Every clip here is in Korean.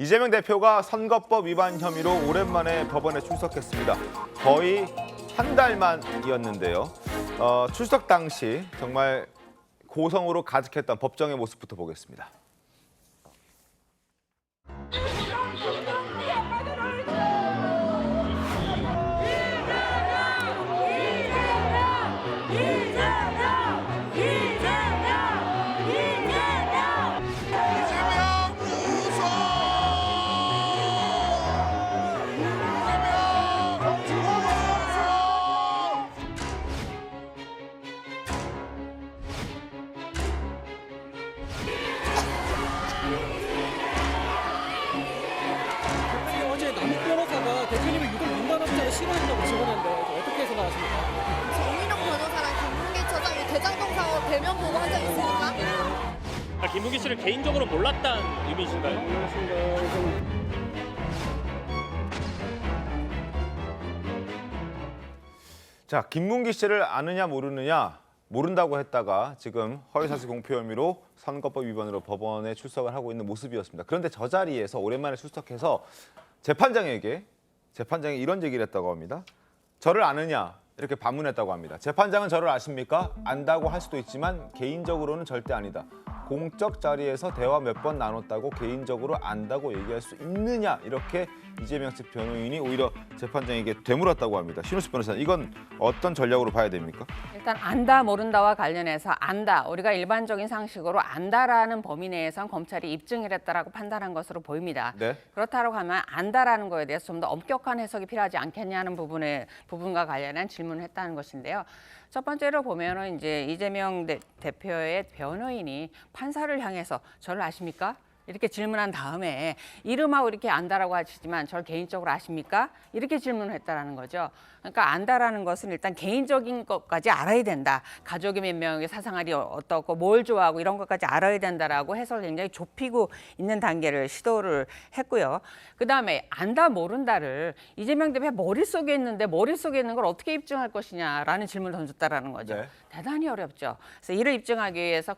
이재명 대표가 선거법 위반 혐의로 오랜만에 법원에 출석했습니다. 거의 한 달 만이었는데요. 출석 당시 정말 고성으로 가득했던 법정의 모습부터 보겠습니다. 어제 남욱 변호사가 대표님을 유독 민간업자를 싫어한다고 증언했는데 어떻게 생각하십니까? 정민용 변호사랑 김문기 처장이 대장동 사업 대면 보고한 적 있습니까? 김문기 씨를 개인적으로 몰랐다는 의미이신가요? 자, 김문기 씨를 아느냐 모르느냐 모른다고 했다가 지금 허위사실 공표 혐의로 선거법 위반으로 법원에 출석을 하고 있는 모습이었습니다. 그런데 저 자리에서 오랜만에 출석해서 재판장이 이런 얘기를 했다고 합니다. 저를 아느냐 이렇게 반문했다고 합니다. 재판장은 저를 아십니까? 안다고 할 수도 있지만 개인적으로는 절대 아니다. 공적 자리에서 대화 몇 번 나눴다고 개인적으로 안다고 얘기할 수 있느냐 이렇게 이재명 측 변호인이 오히려 재판장에게 되물었다고 합니다. 신우식 변호사, 이건 어떤 전략으로 봐야 됩니까? 일단 안다 모른다와 관련해서 안다, 우리가 일반적인 상식으로 안다라는 범위 내에선 검찰이 입증을 했다라고 판단한 것으로 보입니다. 네. 그렇다고 하면 안다라는 거에 대해서 좀 더 엄격한 해석이 필요하지 않겠냐는 부분과 관련한 질문을 했다는 것인데요. 첫 번째로 보면은 이제 이재명 대표의 변호인이 판사를 향해서 저를 아십니까? 이렇게 질문한 다음에 이름하고 이렇게 안다라고 하시지만 저를 개인적으로 아십니까? 이렇게 질문을 했다라는 거죠. 그러니까 안다라는 것은 일단 개인적인 것까지 알아야 된다. 가족이 몇 명의 사생활이 어떻고 뭘 좋아하고 이런 것까지 알아야 된다라고 해석을 굉장히 좁히고 있는 단계를 시도를 했고요. 그다음에 안다 모른다를 이재명 대표의 머릿속에 있는데 머릿속에 있는 걸 어떻게 입증할 것이냐라는 질문을 던졌다라는 거죠. 네. 대단히 어렵죠. 그래서 이를 입증하기 위해서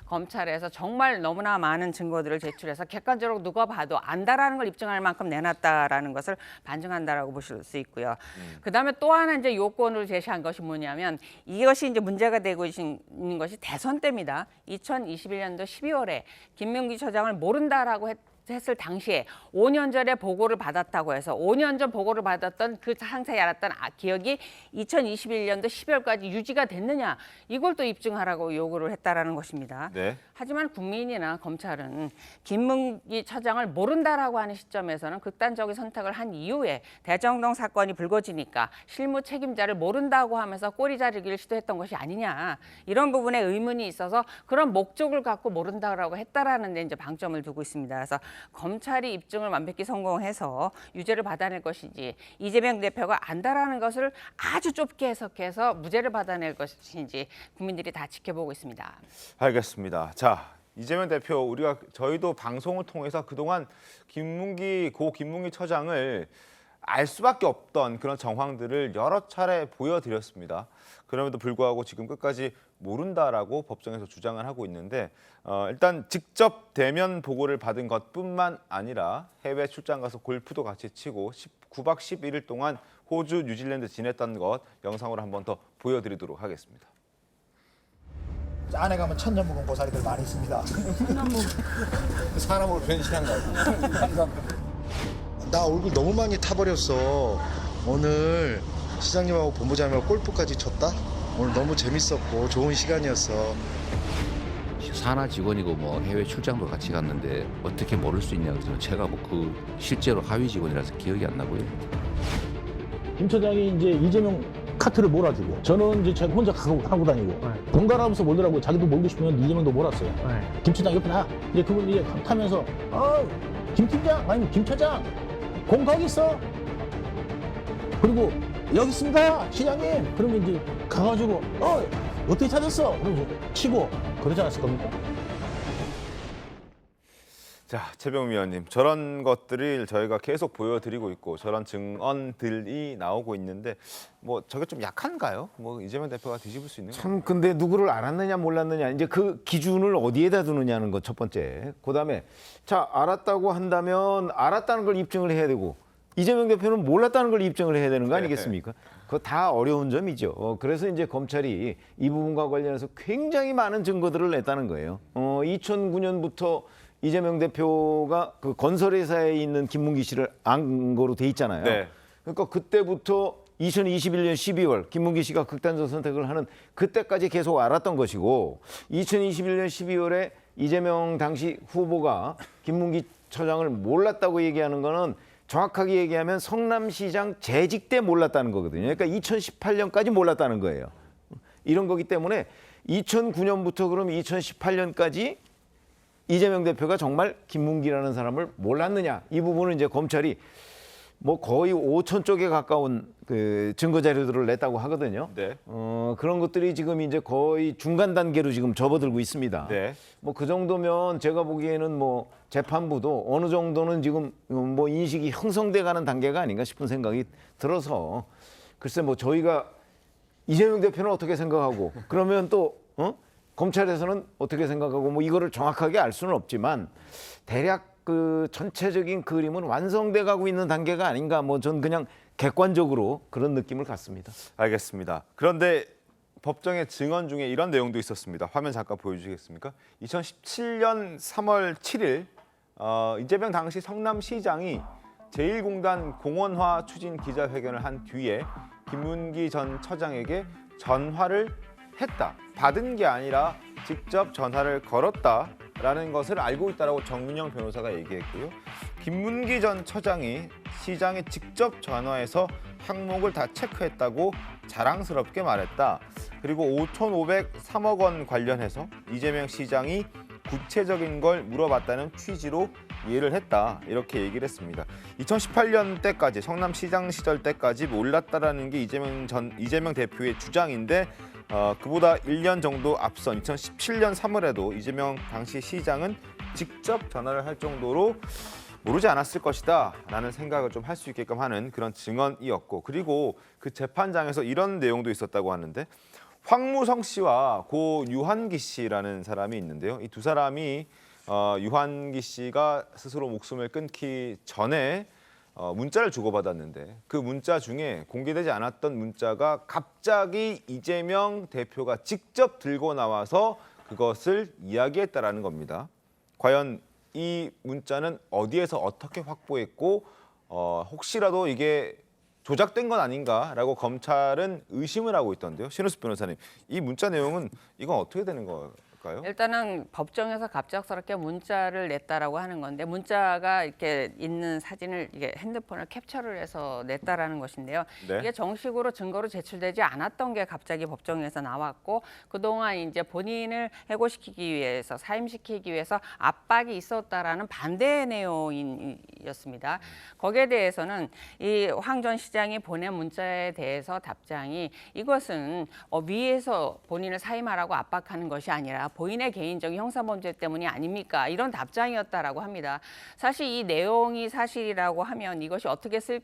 검찰에서 정말 너무나 많은 증거들을 제출해서 객관적으로 누가 봐도 안다라는 걸 입증할 만큼 내놨다라는 것을 반증한다라고 보실 수 있고요. 그다음에 또 하나 이제 요건을 제시한 것이 뭐냐면 이것이 이제 문제가 되고 있는 것이 대선 때입니다. 2021년도 12월에 김문기 처장을 모른다라고 했을 당시에 5년 전에 보고를 받았다고 해서 5년 전 보고를 받았던 그 상세히 알았던 기억이 2021년도 12월까지 유지가 됐느냐 이걸 또 입증하라고 요구를 했다라는 것입니다. 네. 하지만 국민이나 검찰은 김문기 처장을 모른다라고 하는 시점에서는 극단적인 선택을 한 이후에 대장동 사건이 불거지니까 실무 책임자를 모른다고 하면서 꼬리 자르기를 시도했던 것이 아니냐 이런 부분에 의문이 있어서 그런 목적을 갖고 모른다라고 했다라는 데 이제 방점을 두고 있습니다. 그래서 검찰이 입증을 완벽히 성공해서 유죄를 받아낼 것인지 이재명 대표가 안다라는 것을 아주 좁게 해석해서 무죄를 받아낼 것인지 국민들이 다 지켜보고 있습니다. 알겠습니다. 자, 이재명 대표 저희도 방송을 통해서 그동안 김문기 처장을 알 수밖에 없던 그런 정황들을 여러 차례 보여드렸습니다. 그럼에도 불구하고 지금 끝까지 모른다라고 법정에서 주장을 하고 있는데 일단 직접 대면 보고를 받은 것뿐만 아니라 해외 출장 가서 골프도 같이 치고 9박 11일 동안 호주, 뉴질랜드 지냈던 것 영상으로 한번 더 보여드리도록 하겠습니다. 안에 가면 천년묵은 고사리들 많이 있습니다. 사람으로 변신한 거. 나 얼굴 너무 많이 타버렸어. 오늘 시장님하고 본부장님하고 골프까지 쳤다? 오늘 너무 재밌었고 좋은 시간이었어. 산하 직원이고 뭐 해외 출장도 같이 갔는데 어떻게 모를 수 있냐 그래서 제가 뭐 그 실제로 하위 직원이라서 기억이 안 나고요. 김 처장이 이제 이재명 카트를 몰아주고 저는 이제 제가 혼자 하고 다니고 번갈아가면서 몰더라고요. 자기도 몰고 싶으면 이재명도 몰았어요. 김 처장 옆에 나 이제 그분 이제 타면서 김 팀장 아니면 김 처장 공 거기 있어. 그리고 여기 있습니다 시장님. 그러면 이제 가가지고 어떻게 찾았어? 그러면서 치고 그러지 않았을 겁니까? 자, 최병우 위원님, 저런 것들을 저희가 계속 보여드리고 있고 저런 증언들이 나오고 있는데 뭐 저게 좀 약한가요? 뭐 이재명 대표가 뒤집을 수 있는 참 근데 누구를 알았느냐 몰랐느냐 이제 그 기준을 어디에다 두느냐는 것 첫 번째. 그다음에 자 알았다고 한다면 알았다는 걸 입증을 해야 되고 이재명 대표는 몰랐다는 걸 입증을 해야 되는 거 아니겠습니까? 그거 다 어려운 점이죠. 그래서 이제 검찰이 이 부분과 관련해서 굉장히 많은 증거들을 냈다는 거예요. 2009년부터 이재명 대표가 그 건설회사에 있는 김문기 씨를 안 거로 돼 있잖아요. 네. 그러니까 그때부터 2021년 12월 김문기 씨가 극단적 선택을 하는 그때까지 계속 알았던 것이고 2021년 12월에 이재명 당시 후보가 김문기 처장을 몰랐다고 얘기하는 거는 정확하게 얘기하면 성남시장 재직 때 몰랐다는 거거든요. 그러니까 2018년까지 몰랐다는 거예요. 이런 거기 때문에 2009년부터 그럼 2018년까지 이재명 대표가 정말 김문기라는 사람을 몰랐느냐 이 부분은 이제 검찰이 뭐 거의 5천 쪽에 가까운 그 증거 자료들을 냈다고 하거든요. 네. 그런 것들이 지금 이제 거의 중간 단계로 지금 접어들고 있습니다. 네. 뭐 그 정도면 제가 보기에는 뭐 재판부도 어느 정도는 지금 뭐 인식이 형성돼 가는 단계가 아닌가 싶은 생각이 들어서 글쎄 뭐 저희가 이재명 대표는 어떻게 생각하고 그러면 또 검찰에서는 어떻게 생각하고 뭐 이거를 정확하게 알 수는 없지만 대략 그 전체적인 그림은 완성돼 가고 있는 단계가 아닌가 뭐 전 그냥 객관적으로 그런 느낌을 갖습니다. 알겠습니다. 그런데 법정의 증언 중에 이런 내용도 있었습니다. 화면 잠깐 보여주시겠습니까? 2017년 3월 7일 이재명 당시 성남시장이 제1공단 공원화 추진 기자회견을 한 뒤에 김문기 전 처장에게 전화를 했다. 받은 게 아니라 직접 전화를 걸었다라는 것을 알고 있다라고 정민영 변호사가 얘기했고요. 김문기 전 처장이 시장에 직접 전화해서 항목을 다 체크했다고 자랑스럽게 말했다. 그리고 5,503억 원 관련해서 이재명 시장이 구체적인 걸 물어봤다는 취지로 이해를 했다. 이렇게 얘기를 했습니다. 2018년 때까지 성남시장 시절 때까지 몰랐다라는 게 이재명 대표의 주장인데 그보다 1년 정도 앞선 2017년 3월에도 이재명 당시 시장은 직접 전화를 할 정도로 모르지 않았을 것이다 라는 생각을 좀 할 수 있게끔 하는 그런 증언이었고 그리고 그 재판장에서 이런 내용도 있었다고 하는데 황무성 씨와 고 유한기 씨라는 사람이 있는데요. 이 두 사람이 유한기 씨가 스스로 목숨을 끊기 전에 문자를 주고받았는데 그 문자 중에 공개되지 않았던 문자가 갑자기 이재명 대표가 직접 들고 나와서 그것을 이야기했다라는 겁니다. 과연 이 문자는 어디에서 어떻게 확보했고 혹시라도 이게 조작된 건 아닌가라고 검찰은 의심을 하고 있던데요. 신우수 변호사님, 이 문자 내용은 이건 어떻게 되는 걸까요? 일단은 법정에서 갑작스럽게 문자를 냈다라고 하는 건데 문자가 이렇게 있는 사진을 이게 핸드폰을 캡처를 해서 냈다라는 것인데요. 네. 이게 정식으로 증거로 제출되지 않았던 게 갑자기 법정에서 나왔고 그동안 이제 본인을 해고시키기 위해서 사임시키기 위해서 압박이 있었다라는 반대 내용이었습니다. 거기에 대해서는 이 황 전 시장이 보낸 문자에 대해서 답장이 이것은 위에서 본인을 사임하라고 압박하는 것이 아니라 본인의 개인적인 형사범죄 때문이 아닙니까? 이런 답장이었다라고 합니다. 사실 이 내용이 사실이라고 하면 이것이 어떻게 쓸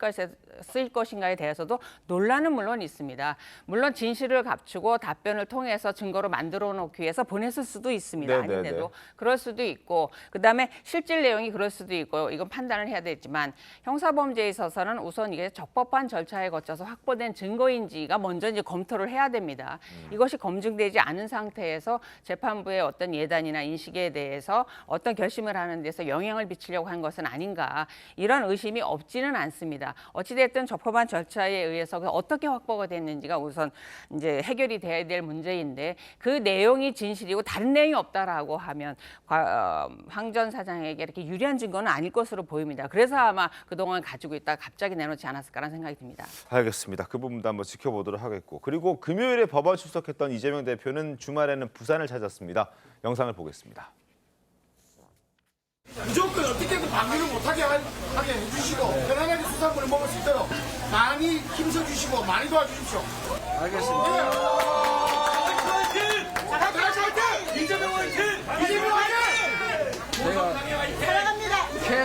것인가에 대해서도 논란은 물론 있습니다. 물론 진실을 갖추고 답변을 통해서 증거로 만들어 놓기 위해서 보냈을 수도 있습니다. 아닌데도 그럴 수도 있고 그다음에 실질 내용이 그럴 수도 있고 이건 판단을 해야 되지만 형사범죄에 있어서는 우선 이게 적법한 절차에 거쳐서 확보된 증거인지가 먼저 이제 검토를 해야 됩니다. 이것이 검증되지 않은 상태에서 재판부의 어떤 예단이나 인식에 대해서 어떤 결심을 하는 데서 영향을 미치려고 한 것은 아닌가 이런 의심이 없지는 않습니다. 어찌됐든 적법한 절차에 의해서 어떻게 확보가 됐는지가 우선 이제 해결이 돼야 될 문제인데 그 내용이 진실이고 다른 내용이 없다라고 하면 황 전 사장에게 이렇게 유리한 증거는 아닐 것으로 보입니다. 그래서 아마 그동안 가지고 있다가 갑자기 내놓지 않았을까라는 생각이 듭니다. 알겠습니다. 그 부분도 한번 지켜보도록 하겠고 그리고 금요일에 법원 출석했던 이재명 대표는 주말에는 부산을 찾았습니다. 영상을 보겠습니다. 무조건 어떻게든 방류를 못하게 하게 해주시고 편안하게 수산물을 먹을 수 있도록 많이 힘써주시고 많이 도와주십시오. 알겠습니다. 자, 다 같이 화이팅! 이재명 화이팅! 이재명 화이팅! 사랑합니다.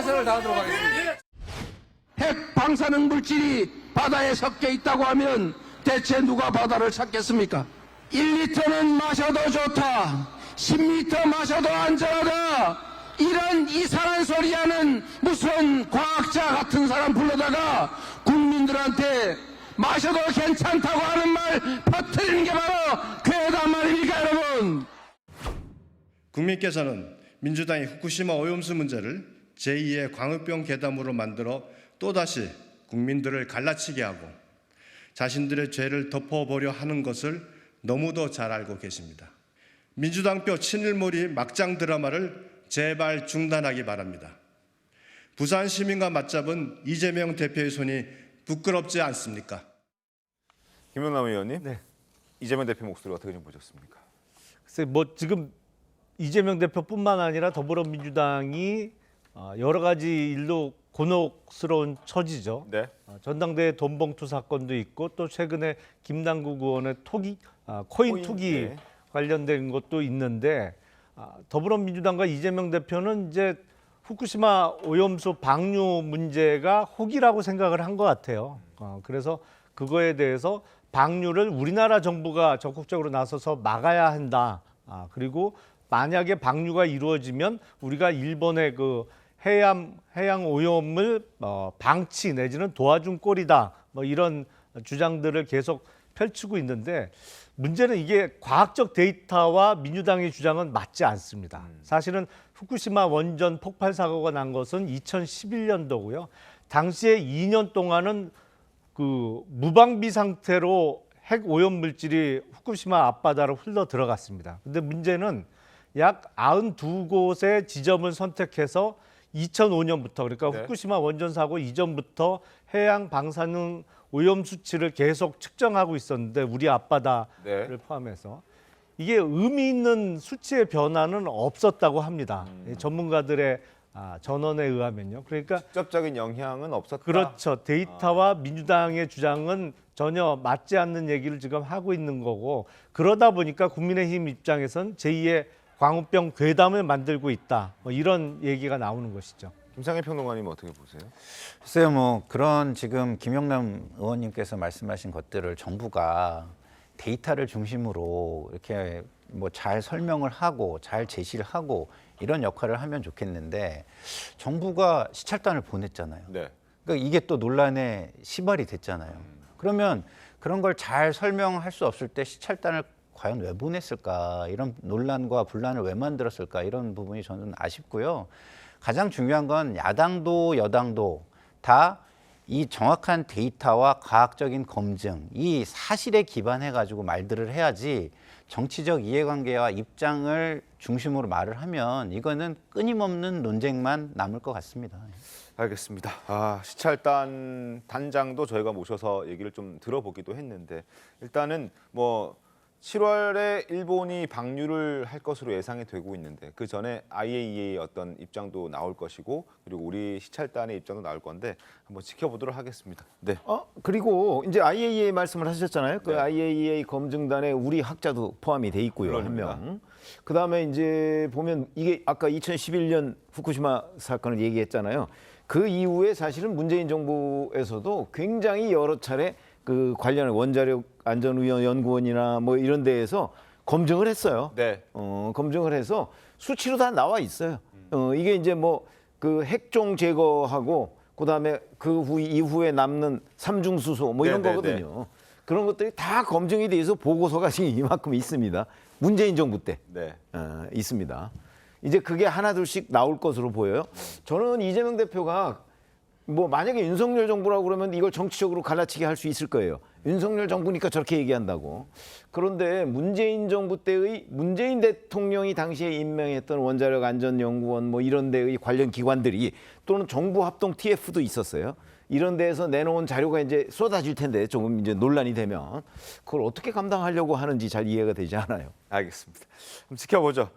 최선을 다하도록 하겠습니다. 핵 방사능 물질이 바다에 섞여 있다고 하면 대체 누가 바다를 찾겠습니까? 1리터는 마셔도 좋다. 10리터 마셔도 안전하다. 이런 이상한 소리 하는 무슨 과학자 같은 사람 불러다가 국민들한테 마셔도 괜찮다고 하는 말 퍼뜨리는 게 바로 괴담 말입니까, 여러분? 국민께서는 민주당이 후쿠시마 오염수 문제를 제2의 광우병 괴담으로 만들어 또다시 국민들을 갈라치게 하고 자신들의 죄를 덮어보려 하는 것을 너무도 잘 알고 계십니다. 민주당표 친일몰이 막장 드라마를 제발 중단하기 바랍니다. 부산 시민과 맞잡은 이재명 대표의 손이 부끄럽지 않습니까? 김영남 의원님, 네. 이재명 대표 목소리 어떻게 좀 보셨습니까? 글쎄 뭐 지금 이재명 대표뿐만 아니라 더불어민주당이 여러 가지 일로 곤혹스러운 처지죠. 네. 전당대회 돈봉투 사건도 있고 또 최근에 김남국 의원의 코인 투기 네. 관련된 것도 있는데 더불어민주당과 이재명 대표는 이제 후쿠시마 오염수 방류 문제가 혹이라고 생각을 한 것 같아요. 그래서 그거에 대해서 방류를 우리나라 정부가 적극적으로 나서서 막아야 한다. 그리고 만약에 방류가 이루어지면 우리가 일본의 그 해양 오염을 방치 내지는 도와준 꼴이다. 뭐 이런 주장들을 계속 펼치고 있는데 문제는 이게 과학적 데이터와 민주당의 주장은 맞지 않습니다. 사실은 후쿠시마 원전 폭발 사고가 난 것은 2011년도고요. 당시에 2년 동안은 그 무방비 상태로 핵 오염 물질이 후쿠시마 앞바다로 흘러 들어갔습니다. 근데 문제는 약 92곳의 지점을 선택해서 2005년부터 그러니까 네. 후쿠시마 원전 사고 이전부터 해양 방사능 오염 수치를 계속 측정하고 있었는데 우리 앞바다를 네. 포함해서 이게 의미 있는 수치의 변화는 없었다고 합니다. 전문가들의 전언에 의하면요. 그러니까 직접적인 영향은 없었다. 그렇죠. 데이터와 민주당의 주장은 전혀 맞지 않는 얘기를 지금 하고 있는 거고 그러다 보니까 국민의힘 입장에선 제2의 광우병 괴담을 만들고 있다. 뭐 이런 얘기가 나오는 것이죠. 김상일 평론가님 어떻게 보세요? 글쎄요, 뭐 그런 지금 김영남 의원님께서 말씀하신 것들을 정부가 데이터를 중심으로 이렇게 뭐 잘 설명을 하고 잘 제시를 하고 이런 역할을 하면 좋겠는데 정부가 시찰단을 보냈잖아요. 네. 그러니까 이게 또 논란의 시발이 됐잖아요. 그러면 그런 걸 잘 설명할 수 없을 때 시찰단을 과연 왜 보냈을까? 이런 논란과 분란을 왜 만들었을까? 이런 부분이 저는 아쉽고요. 가장 중요한 건 야당도 여당도 다 이 정확한 데이터와 과학적인 검증, 이 사실에 기반해 가지고 말들을 해야지 정치적 이해관계와 입장을 중심으로 말을 하면 이거는 끊임없는 논쟁만 남을 것 같습니다. 알겠습니다. 시찰단 단장도 저희가 모셔서 얘기를 좀 들어보기도 했는데 일단은 뭐 7월에 일본이 방류를 할 것으로 예상이 되고 있는데 그 전에 IAEA의 어떤 입장도 나올 것이고 그리고 우리 시찰단의 입장도 나올 건데 한번 지켜보도록 하겠습니다. 네. 그리고 이제 IAEA 말씀을 하셨잖아요. 그 네. IAEA 검증단에 우리 학자도 포함이 돼 있고요. 그러니까. 한 명. 그다음에 이제 보면 이게 아까 2011년 후쿠시마 사건을 얘기했잖아요. 그 이후에 사실은 문재인 정부에서도 굉장히 여러 차례 그 관련 원자력 안전위원 연구원이나 뭐 이런 데에서 검증을 했어요. 네. 검증을 해서 수치로 다 나와 있어요. 이게 이제 뭐 그 핵종 제거하고 그다음에 그 이후에 남는 삼중수소 뭐 이런 네, 네, 거거든요. 그런 것들이 다 검증이 돼서 보고서가 지금 이만큼 있습니다. 문재인 정부 때 네. 있습니다. 이제 그게 하나둘씩 나올 것으로 보여요. 저는 이재명 대표가 뭐 만약에 윤석열 정부라고 그러면 이걸 정치적으로 갈라치게 할 수 있을 거예요. 윤석열 정부니까 저렇게 얘기한다고. 그런데 문재인 정부 때의 문재인 대통령이 당시에 임명했던 원자력 안전연구원 뭐 이런 데의 관련 기관들이 또는 정부 합동 TF도 있었어요. 이런 데에서 내놓은 자료가 이제 쏟아질 텐데 조금 이제 논란이 되면 그걸 어떻게 감당하려고 하는지 잘 이해가 되지 않아요. 알겠습니다. 그럼 지켜보죠.